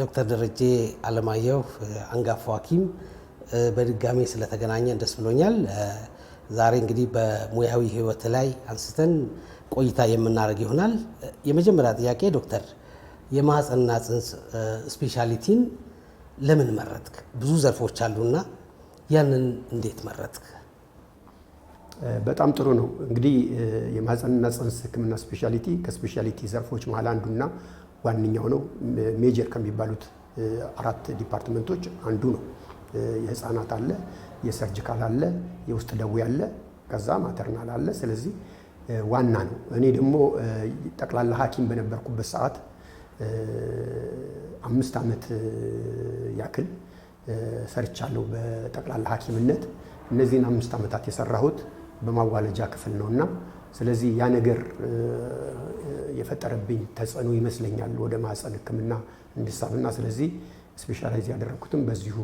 ዶክተር ደረጀ አለማየሁ አንጋፋው ሐኪም በድጋሚ ስለተገናኘን ደስ ብሎኛል። ዛሬ እንግዲህ በሙያዊ ህይወት ላይ አንስተን ቆይታ የምናደርግ ይሆናል። የመጀመሪያ ጥያቄ ዶክተር የማህፀንና ጽንስ ስፔሻሊቲን ለምን መረጥክ? ብዙ ዘርፎች አሉና ያንን እንዴት መረጥክ? በጣም ጥሩ ነው። እንግዲህ የማህፀንና ጽንስ ህክምና ስፔሻሊቲ ከስፔሻሊቲ ዘርፎች መሃል አንዱና ዋነኛው ነው። ሜጀር ከሚባሉት 4 ዲፓርትመንቶች አንዱ ነው። የህፃናት አለ፣ የሰርጂካል አለ፣ የውስጥ ደዌ አለ፣ ከዛ ማተርናል አለ። ስለዚህ ዋና ነው። እኔ ደግሞ ጠቅላላ ሐኪም በነበርኩበት ሰዓት 5 ዓመት ያክል ሰርቻለሁ በጠቅላላ ሐኪምነት። እነዚህን 5 ዓመታት የሰራሁት በማዋለጃ ክፍል ነውና ስለዚህ ያ ነገር የፈጠረብኝ ተጽዕኖ ይመስለኛል ወደ ማህፀን ህክምና እንድሳብና ስለዚህ ስፔሻላይዝ ያደረኩትም በዚሁ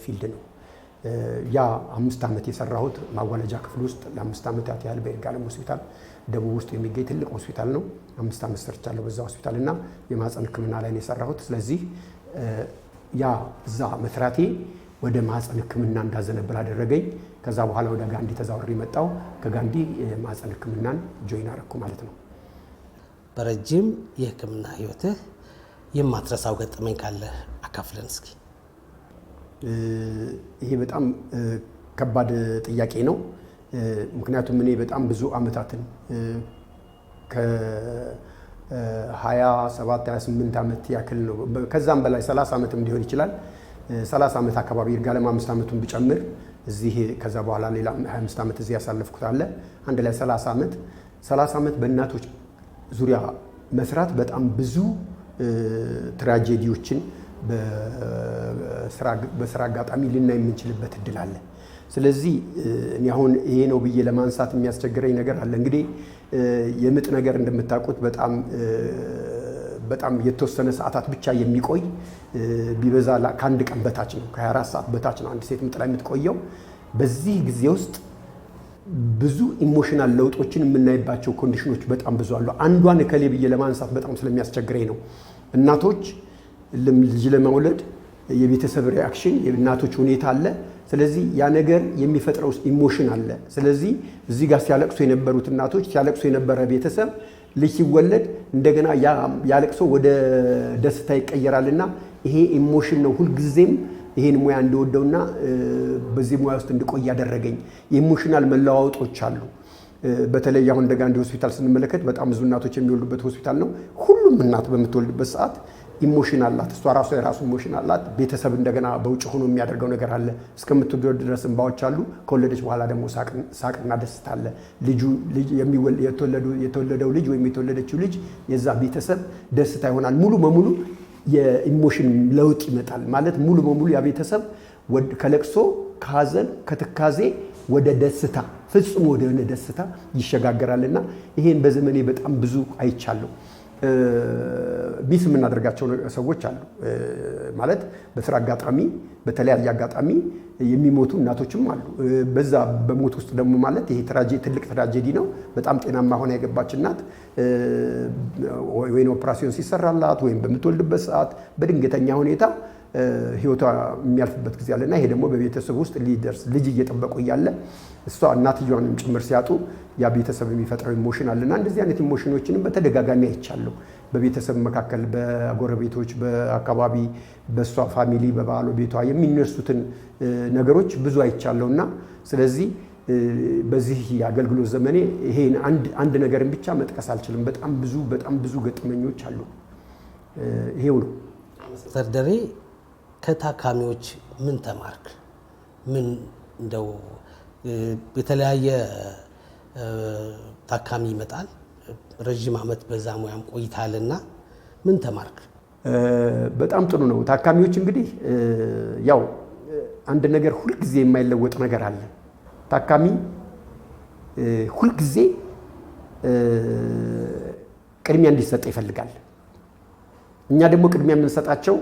ፊልድ ነው። ያ 5 ዓመት የሰራሁት ማዋለጃ ክፍል ውስጥ ለ5 ዓመታት ያህል በይርጋለም ሆስፒታል ደቡብ ውስጥ የሚገኝ ትልቅ ሆስፒታል ነው። 5 ዓመት ሰርቻለሁ በዛ ሆስፒታል እና የማህፀን ህክምና ላይ ነው የሰራሁት። ስለዚህ ያ እዛ መስራቴ ወደ ማህፀን ህክምና እንዳዘነብል አደረገኝ። ከዛ በኋላ ወደ ጋንዲ ተዛውሬ መጣሁ። ከጋንዲ የማህፀን ህክምናን ጆይን አደረኩ ማለት ነው። በረጅም የህክምና ህይወትህ የማትረሳው ገጠመኝ ካለ አካፍለን እስኪ። ይሄ በጣም ከባድ ጥያቄ ነው። ምክንያቱም እኔ በጣም ብዙ ዓመታትን ከ27 28 ዓመት ያክል ነው፣ ከዛም በላይ 30 ዓመትም ሊሆን ይችላል። 30 ዓመት አካባቢ ይርጋለም 5 ዓመቱን ብጨምር እዚህ ከዛ በኋላ ሌላ 25 ዓመት እዚህ ያሳለፍኩት አለ። አንድ ላይ 30 ዓመት በእናቶች ዙሪያ መስራት በጣም ብዙ ትራጀዲዎችን በስራ አጋጣሚ ልናይ የምንችልበት እድል አለ። ስለዚህ እኔ አሁን ይሄ ነው ብዬ ለማንሳት የሚያስቸግረኝ ነገር አለ። እንግዲህ የምጥ ነገር እንደምታውቁት በጣም የተወሰነ ሰዓታት ብቻ የሚቆይ ቢበዛ ከአንድ ቀን በታች ነው፣ ከ24 ሰዓት በታች ነው አንድ ሴት ምጥ ላይ የምትቆየው። በዚህ ጊዜ ውስጥ ብዙ ኢሞሽናል ለውጦችን የምናይባቸው ኮንዲሽኖች በጣም ብዙ አሉ። አንዷን እከሌ ብዬ ለማንሳት በጣም ስለሚያስቸግረኝ ነው። እናቶች ልጅ ለመውለድ የቤተሰብ ሪአክሽን፣ የእናቶች ሁኔታ አለ። ስለዚህ ያ ነገር የሚፈጥረው ኢሞሽን አለ። ስለዚህ እዚህ ጋር ሲያለቅሱ የነበሩት እናቶች፣ ሲያለቅሱ የነበረ ቤተሰብ ልጅ ሲወለድ እንደገና ያለቅሶ ወደ ደስታ ይቀየራልና ይሄ ኢሞሽን ነው ሁልጊዜም ይሄን ሙያ እንደወደውና በዚህ ሙያ ውስጥ እንድቆይ ያደረገኝ። የኢሞሽናል መለዋወጦች አሉ። በተለይ አሁን እንደ ጋንዲ ሆስፒታል ስንመለከት በጣም ብዙ እናቶች የሚወልዱበት ሆስፒታል ነው። ሁሉም እናት በምትወልድበት ሰዓት ኢሞሽን አላት። እሷ ራሷ የራሱ ኢሞሽን አላት። ቤተሰብ እንደገና በውጭ ሆኖ የሚያደርገው ነገር አለ። እስከምትወልድ ድረስ እንባዎች አሉ። ከወለደች በኋላ ደግሞ ሳቅና ደስታ አለ። የተወለደው ልጅ ወይም የተወለደችው ልጅ የዛ ቤተሰብ ደስታ ይሆናል። ሙሉ በሙሉ የኢሞሽን ለውጥ ይመጣል ማለት ሙሉ በሙሉ ያ ቤተሰብ ከለቅሶ፣ ከሀዘን፣ ከትካዜ ወደ ደስታ ፍጹም ወደሆነ ደስታ ይሸጋገራልና ይሄን በዘመኔ በጣም ብዙ አይቻለሁ። ሚስ የምናደርጋቸው ሰዎች አሉ ማለት በስራ አጋጣሚ በተለያየ አጋጣሚ የሚሞቱ እናቶችም አሉ። በዛ በሞት ውስጥ ደግሞ ማለት ይሄ ትልቅ ትራጀዲ ነው። በጣም ጤናማ ሆና የገባች እናት ወይም ኦፕራሲዮን ሲሰራላት ወይም በምትወልድበት ሰዓት በድንገተኛ ሁኔታ ህይወቷ የሚያልፍበት ጊዜ አለና ይሄ ደግሞ በቤተሰብ ውስጥ ሊደርስ ልጅ እየጠበቁ እያለ እሷ እናትየዋንም ጭምር ሲያጡ ያ ቤተሰብ የሚፈጥረው ኢሞሽን አለና እንደዚህ አይነት ኢሞሽኖችንም በተደጋጋሚ አይቻለሁ። በቤተሰብ መካከል፣ በጎረቤቶች፣ በአካባቢ፣ በእሷ ፋሚሊ፣ በባሏ ቤቷ የሚነሱትን ነገሮች ብዙ አይቻለሁና ስለዚህ በዚህ የአገልግሎት ዘመኔ ይሄን አንድ ነገርን ብቻ መጥቀስ አልችልም። በጣም ብዙ ገጠመኞች አሉ። ይሄው ነው። ሰርደሬ ከታካሚዎች ምን ተማርክ? ምን እንደው የተለያየ ታካሚ ይመጣል፣ ረጅም ዓመት በዛ ሙያም ቆይታልና ምን ተማርክ? በጣም ጥሩ ነው። ታካሚዎች እንግዲህ ያው አንድ ነገር ሁልጊዜ የማይለወጥ ነገር አለ። ታካሚ ሁልጊዜ ቅድሚያ እንዲሰጥ ይፈልጋል። እኛ ደግሞ ቅድሚያ የምንሰጣቸው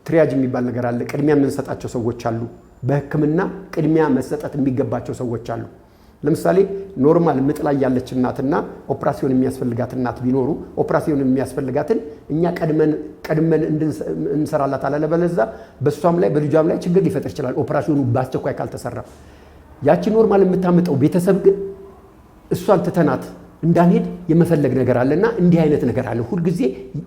ትሪያጅ የሚባል ነገር አለ። ቅድሚያ የምንሰጣቸው ሰዎች አሉ። በህክምና ቅድሚያ መሰጠት የሚገባቸው ሰዎች አሉ። ለምሳሌ ኖርማል ምጥ ላይ ያለች እናትና ኦፕራሲዮን የሚያስፈልጋት እናት ቢኖሩ ኦፕራሲዮን የሚያስፈልጋትን እኛ ቀድመን እንሰራላት አለበለዛ በሷም ላይ በልጇም ላይ ችግር ሊፈጥር ይችላል ኦፕራሲዮኑ በአስቸኳይ ካልተሰራ። ያቺ ኖርማል የምታመጣው ቤተሰብ ግን እሷን ትተናት እንዳንሄድ የመፈለግ ነገር አለና እንዲህ አይነት ነገር አለ። ሁሉ ጊዜ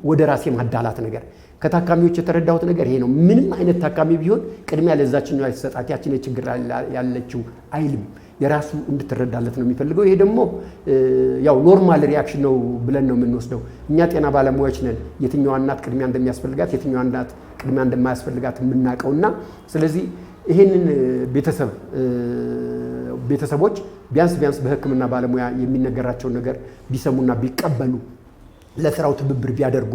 ወደ ራሴ ማዳላት ነገር ከታካሚዎች የተረዳሁት ነገር ይሄ ነው። ምንም አይነት ታካሚ ቢሆን ቅድሚያ ለዛችኛው አይሰጣት ያቺን ችግር ያለችው አይልም። የራሱ እንድትረዳለት ነው የሚፈልገው። ይሄ ደግሞ ያው ኖርማል ሪአክሽን ነው ብለን ነው የምንወስደው። እኛ ጤና ባለሙያዎች ነን የትኛዋ እናት ቅድሚያ እንደሚያስፈልጋት የትኛዋ እናት ቅድሚያ እንደማያስፈልጋት የምናውቀውና ስለዚህ ይሄንን ቤተሰቦች ቢያንስ በሕክምና ባለሙያ የሚነገራቸውን ነገር ቢሰሙና ቢቀበሉ ለስራው ትብብር ቢያደርጉ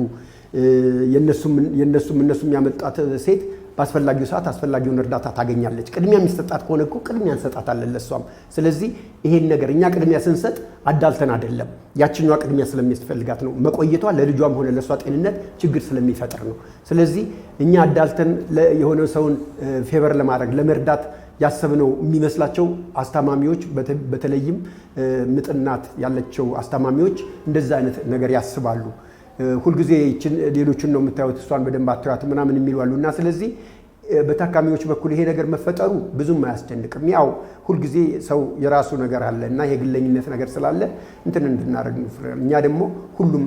የነሱም ያመጣት ሴት በአስፈላጊው ሰዓት አስፈላጊውን እርዳታ ታገኛለች። ቅድሚያ የሚሰጣት ከሆነ እኮ ቅድሚያ እንሰጣታለን ለሷም። ስለዚህ ይሄን ነገር እኛ ቅድሚያ ስንሰጥ አዳልተን አይደለም፣ ያችኛዋ ቅድሚያ ስለሚያስፈልጋት ነው። መቆየቷ ለልጇም ሆነ ለሷ ጤንነት ችግር ስለሚፈጥር ነው። ስለዚህ እኛ አዳልተን የሆነ ሰውን ፌቨር ለማድረግ ለመርዳት ያሰብነው የሚመስላቸው አስታማሚዎች በተለይም ምጥ እናት ያለቸው አስታማሚዎች እንደዛ አይነት ነገር ያስባሉ። ሁልጊዜ ሌሎችን ነው የምታዩት እሷን በደንብ አትያት ምናምን የሚሉ አሉና ስለዚህ በታካሚዎች በኩል ይሄ ነገር መፈጠሩ ብዙም አያስጨንቅም። ያው ሁልጊዜ ሰው የራሱ ነገር አለ እና የግለኝነት ነገር ስላለ እንትን እንድናደርግ እኛ ደግሞ ሁሉም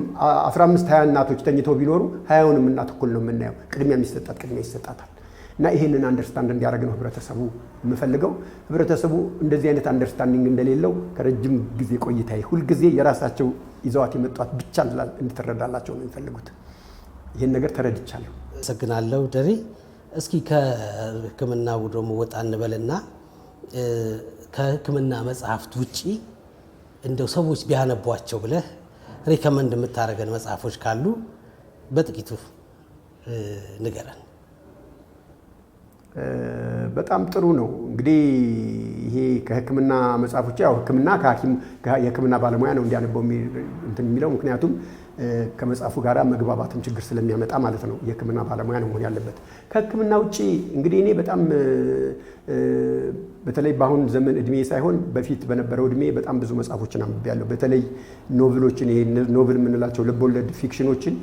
15-20 እናቶች ተኝተው ቢኖሩ 20ውንም እናት እኩል ነው የምናየው። ቅድሚያ የሚሰጣት ቅድሚያ ይሰጣታል እና ይሄንን አንደርስታንድ እንዲያደርግ ነው ህብረተሰቡ የምፈልገው። ህብረተሰቡ እንደዚህ አይነት አንደርስታንዲንግ እንደሌለው ከረጅም ጊዜ ቆይታዬ ሁልጊዜ የራሳቸው ይዘዋት የመጧት ብቻ እንድትረዳላቸው ነው የሚፈልጉት። ይህን ነገር ተረድቻለሁ። አመሰግናለሁ ደሬ። እስኪ ከህክምናው ደግሞ ወጣ እንበልና ከህክምና መጽሐፍት ውጪ እንደው ሰዎች ቢያነቧቸው ብለህ ሪከመንድ የምታደርገን መጽሐፎች ካሉ በጥቂቱ ንገረን። በጣም ጥሩ ነው። እንግዲህ ይሄ ከህክምና መጽሐፎች ያው ህክምና የህክምና ባለሙያ ነው እንዲያነበው እንትን የሚለው ምክንያቱም ከመጽሐፉ ጋር መግባባትም ችግር ስለሚያመጣ ማለት ነው። የህክምና ባለሙያ ነው መሆን ያለበት። ከህክምና ውጪ እንግዲህ እኔ በጣም በተለይ በአሁን ዘመን እድሜ ሳይሆን በፊት በነበረው እድሜ በጣም ብዙ መጽሐፎችን አንብቤያለሁ። በተለይ ኖቭሎችን ይሄ ኖቭል የምንላቸው ልቦለድ ፊክሽኖችን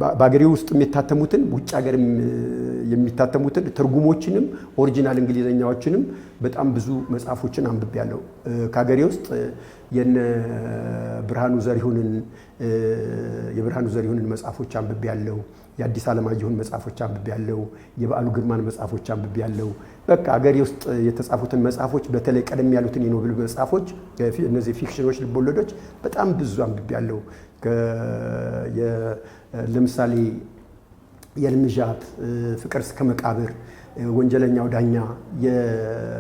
በሀገሬ ውስጥ የሚታተሙትን ውጭ ሀገር የሚታተሙትን ትርጉሞችንም ኦሪጂናል እንግሊዘኛዎችንም በጣም ብዙ መጽሐፎችን አንብቤያለሁ። ከሀገሬ ውስጥ የነ ብርሃኑ ዘሪሁንን መጽሐፎች አንብቤያለሁ። የአዲስ ዓለማየሁን መጽሐፎች አንብቤያለሁ። የበዓሉ ግርማን መጽሐፎች አንብቤያለሁ። በቃ ሀገሬ ውስጥ የተጻፉትን መጽሐፎች በተለይ ቀደም ያሉትን የኖብል መጽሐፎች እነዚህ ፊክሽኖች ልቦለዶች በጣም ብዙ አንብቤያለሁ። ለምሳሌ የልምዣት፣ ፍቅር እስከ መቃብር፣ ወንጀለኛው ዳኛ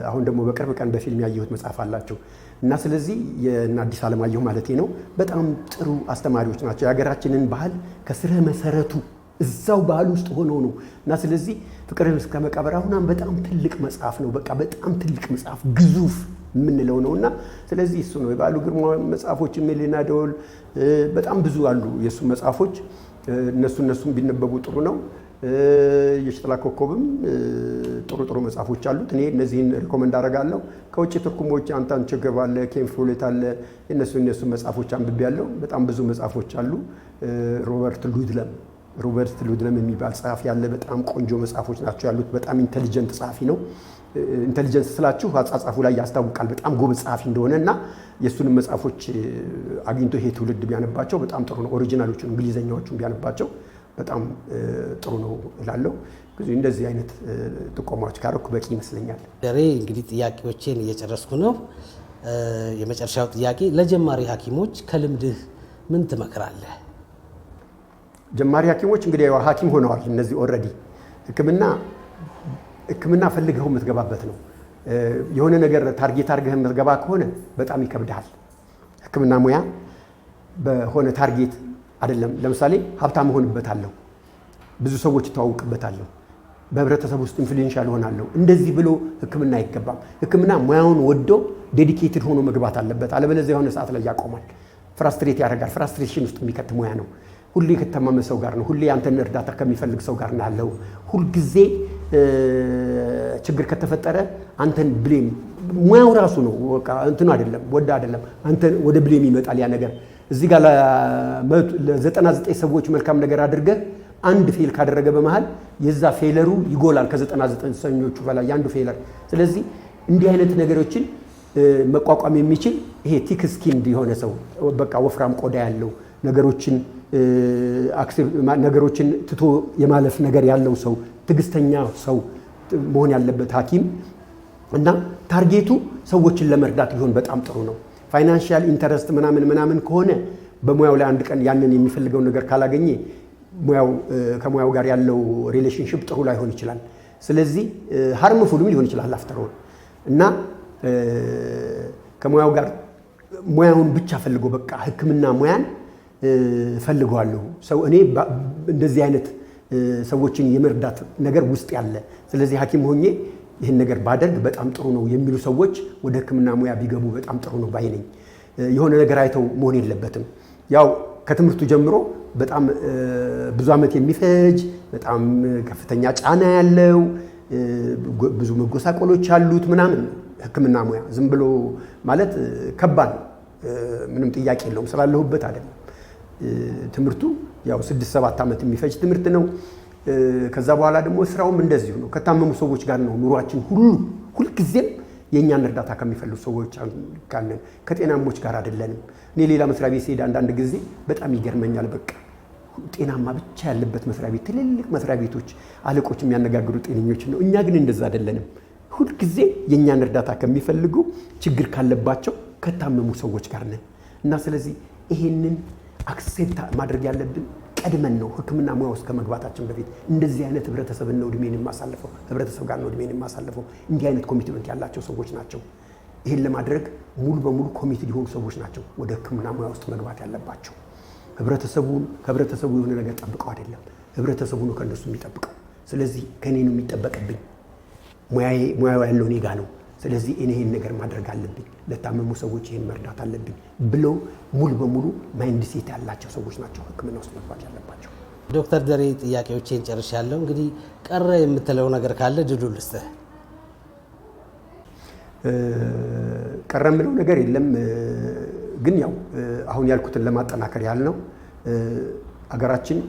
አሁን ደግሞ በቅርብ ቀን በፊልም ያየሁት መጽሐፍ አላቸው እና ስለዚህ የእነ አዲስ ዓለማየሁ ማለቴ ነው በጣም ጥሩ አስተማሪዎች ናቸው። የሀገራችንን ባህል ከስረ መሰረቱ እዛው ባህል ውስጥ ሆነው ነው እና ስለዚህ ፍቅር እስከ መቃብር አሁን በጣም ትልቅ መጽሐፍ ነው። በቃ በጣም ትልቅ መጽሐፍ ግዙፍ የምንለው ነውና ስለዚህ እሱ ነው። የበዓሉ ግርማ መጽሐፎች ሜሌና ደወል በጣም ብዙ አሉ የእሱ መጽሐፎች። እነሱም ቢነበቡ ጥሩ ነው። የሽጥላ ኮከብም ጥሩ መጽሐፎች አሉት። እኔ እነዚህን ሪኮመንድ አደርጋለሁ። ከውጭ ትርጉሞች አንታን ቸገብ አለ፣ ኬን ፎሌት አለ። እነሱ መጽሐፎች አንብቤያለሁ። በጣም ብዙ መጽሐፎች አሉ። ሮበርት ሉድለም የሚባል ጸሐፊ ያለ በጣም ቆንጆ መጽሐፎች ናቸው ያሉት። በጣም ኢንተሊጀንት ጸሐፊ ነው። ኢንተሊጀንስ ስላችሁ አጻጻፉ ላይ ያስታውቃል በጣም ጎበዝ ጸሐፊ እንደሆነ እና የእሱንም መጽሐፎች አግኝቶ ይሄ ትውልድ ቢያነባቸው በጣም ጥሩ ነው። ኦሪጂናሎቹን እንግሊዘኛዎቹን ቢያነባቸው በጣም ጥሩ ነው እላለሁ። እንደዚህ አይነት ጥቆማዎች ካረኩ በቂ ይመስለኛል። ደሬ እንግዲህ ጥያቄዎቼን እየጨረስኩ ነው። የመጨረሻው ጥያቄ ለጀማሪ ሐኪሞች ከልምድህ ምን ትመክራለህ? ጀማሪ ሐኪሞች እንግዲህ ሐኪም ሆነዋል እነዚህ ኦልሬዲ ሕክምና ፈልገው የምትገባበት ነው። የሆነ ነገር ታርጌት አድርገህ የምትገባ ከሆነ በጣም ይከብድሃል። ሕክምና ሙያ በሆነ ታርጌት አይደለም። ለምሳሌ ሀብታም እሆንበታለሁ፣ ብዙ ሰዎች እተዋውቅበታለሁ፣ በህብረተሰብ ውስጥ ኢንፍሉዌንሻል እሆናለሁ፣ እንደዚህ ብሎ ሕክምና አይገባም። ሕክምና ሙያውን ወዶ ዴዲኬትድ ሆኖ መግባት አለበት። አለበለዚያ የሆነ ሰዓት ላይ ያቆማል፣ ፍራስትሬት ያደርጋል። ፍራስትሬሽን ውስጥ የሚከት ሙያ ነው። ሁሌ ከተማመ ሰው ጋር ነው። ሁሌ አንተን እርዳታ ከሚፈልግ ሰው ጋር ነው ያለው። ሁልጊዜ ችግር ከተፈጠረ አንተን ብሌም ሙያው ራሱ ነው በቃ እንትኑ አይደለም ወዳ አይደለም አንተን ወደ ብሌም ይመጣል ያ ነገር እዚህ ጋር ለ99 ሰዎች መልካም ነገር አድርገህ አንድ ፌል ካደረገ በመሃል የዛ ፌለሩ ይጎላል ከ99 ሰኞቹ በላይ ያንዱ ፌለር ስለዚህ እንዲህ አይነት ነገሮችን መቋቋም የሚችል ይሄ ቲክ ስኪንድ የሆነ ሰው በቃ ወፍራም ቆዳ ያለው ነገሮችን ትቶ የማለፍ ነገር ያለው ሰው ትግስተኛ ሰው መሆን ያለበት ሐኪም እና ታርጌቱ ሰዎችን ለመርዳት ሊሆን በጣም ጥሩ ነው ፋይናንሻል ኢንተረስት ምናምን ከሆነ በሙያው ላይ አንድ ቀን ያንን የሚፈልገው ነገር ካላገኘ ከሙያው ጋር ያለው ሪሌሽንሺፕ ጥሩ ላይሆን ይችላል ስለዚህ ሃርምፉልም ሊሆን ይችላል አፍተሮል እና ከሙያው ጋር ሙያውን ብቻ ፈልጎ በቃ ህክምና ሙያን ፈልገዋለሁ ሰው እኔ እንደዚህ አይነት ሰዎችን የመርዳት ነገር ውስጥ ያለ ስለዚህ ሐኪም ሆኜ ይሄን ነገር ባደርግ በጣም ጥሩ ነው የሚሉ ሰዎች ወደ ህክምና ሙያ ቢገቡ በጣም ጥሩ ነው ባይ ነኝ የሆነ ነገር አይተው መሆን የለበትም ያው ከትምህርቱ ጀምሮ በጣም ብዙ ዓመት የሚፈጅ በጣም ከፍተኛ ጫና ያለው ብዙ መጎሳቆሎች አሉት ምናምን ህክምና ሙያ ዝም ብሎ ማለት ከባድ ምንም ጥያቄ የለውም ስላለሁበት አይደለም ትምህርቱ ያው 6-7 ዓመት የሚፈጅ ትምህርት ነው ከዛ በኋላ ደግሞ ስራውም እንደዚሁ ነው ከታመሙ ሰዎች ጋር ነው ኑሯችን ሁሉ ጊዜም የኛን እርዳታ ከሚፈልጉ ሰዎች ጋር ከጤናሞች ጋር አይደለንም እኔ ሌላ መስሪያ ቤት ሲሄድ አንዳንድ ጊዜ በጣም ይገርመኛል በቃ ጤናማ ብቻ ያለበት መስሪያ ቤት ትልልቅ መስሪያ ቤቶች አለቆች የሚያነጋግሩ ጤነኞች ነው እኛ ግን እንደዛ አይደለንም ሁሉ ጊዜ የኛን እርዳታ ከሚፈልጉ ችግር ካለባቸው ከታመሙ ሰዎች ጋር ነን እና ስለዚህ ይሄንን አክሴፕት ማድረግ ያለብን ቀድመን ነው ህክምና ሙያ ውስጥ ከመግባታችን በፊት እንደዚህ አይነት ህብረተሰብን ነው እድሜን የማሳልፈው ህብረተሰብ ጋር ነው እድሜን የማሳልፈው እንዲህ አይነት ኮሚትመንት ያላቸው ሰዎች ናቸው ይሄን ለማድረግ ሙሉ በሙሉ ኮሚትድ የሆኑ ሰዎች ናቸው ወደ ህክምና ሙያ ውስጥ መግባት ያለባቸው ህብረተሰቡ የሆነ ነገር ጠብቀው አይደለም ህብረተሰቡ ነው ከነሱ የሚጠብቀው ስለዚህ ከኔ ነው የሚጠበቅብኝ ሙያው ያለው እኔ ጋር ነው ስለዚህ እኔ ይሄን ነገር ማድረግ አለብኝ ለታመሙ ሰዎች ይሄን መርዳት አለብኝ ብለው ሙሉ በሙሉ ማይንድ ሴት ያላቸው ሰዎች ናቸው ህክምና ውስጥ መግባት ያለባቸው ዶክተር ደሬ ጥያቄዎችን ጨርሻለሁ እንግዲህ ቀረ የምትለው ነገር ካለ ድሉ ልስጥህ ቀረ የምለው ነገር የለም ግን ያው አሁን ያልኩትን ለማጠናከር ያህል ነው አገራችን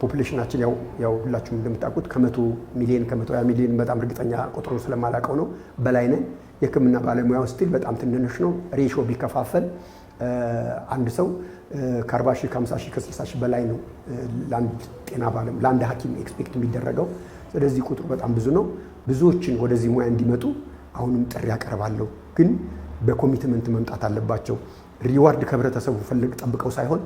ፖፑሌሽናችን ያው ሁላችሁም እንደምታውቁት ከ100 ሚሊዮን ከ120 ሚሊዮን በጣም እርግጠኛ ቁጥሩን ስለማላውቀው ነው በላይ ነን የህክምና ባለሙያው ስቲል በጣም ትንሽ ነው ሬሾ ቢከፋፈል አንድ ሰው ከ40 ሺህ ከ50 ሺህ ከ60 ሺህ በላይ ነው ለአንድ ጤና ባለሙያ ለአንድ ሐኪም ኤክስፔክት የሚደረገው ስለዚህ ቁጥሩ በጣም ብዙ ነው ብዙዎችን ወደዚህ ሙያ እንዲመጡ አሁንም ጥሪ ያቀርባለሁ ግን በኮሚትመንት መምጣት አለባቸው ሪዋርድ ከህብረተሰቡ ፈልግ ጠብቀው ሳይሆን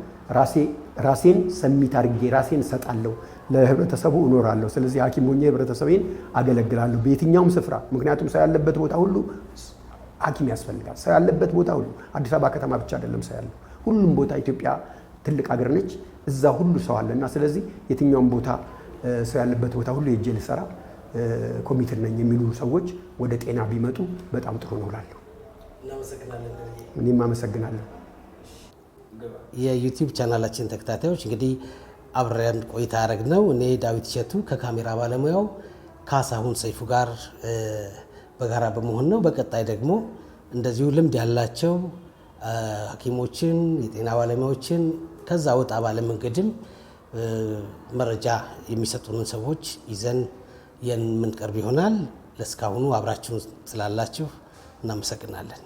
ራሴን ሰሚት አድርጌ ራሴን ሰጣለሁ ለህብረተሰቡ እኖራለሁ ስለዚህ ሐኪም ሆኜ ህብረተሰቤን አገለግላለሁ በየትኛውም ስፍራ ምክንያቱም ሰው ያለበት ቦታ ሁሉ ሐኪም ያስፈልጋል ሰው ያለበት ቦታ ሁሉ አዲስ አበባ ከተማ ብቻ አይደለም ሰው ያለው ሁሉም ቦታ ኢትዮጵያ ትልቅ ሀገር ነች እዛ ሁሉ ሰው አለና ስለዚህ የትኛውም ቦታ ሰው ያለበት ቦታ ሁሉ የጄል ሰራ ኮሚትድ ነኝ የሚሉ ሰዎች ወደ ጤና ቢመጡ በጣም ጥሩ ነው እላለሁ እኔም አመሰግናለሁ የዩቲዩብ ቻናላችን ተከታታዮች እንግዲህ አብረን ቆይታ ያደረግነው እኔ ዳዊት ሸቱ ከካሜራ ባለሙያው ካሳሁን ሰይፉ ጋር በጋራ በመሆን ነው በቀጣይ ደግሞ እንደዚሁ ልምድ ያላቸው ሐኪሞችን የጤና ባለሙያዎችን ከዛ ወጣ ባለ መንገድም መረጃ የሚሰጡንን ሰዎች ይዘን የምንቀርብ ይሆናል ለስካሁኑ አብራችሁን ስላላችሁ እናመሰግናለን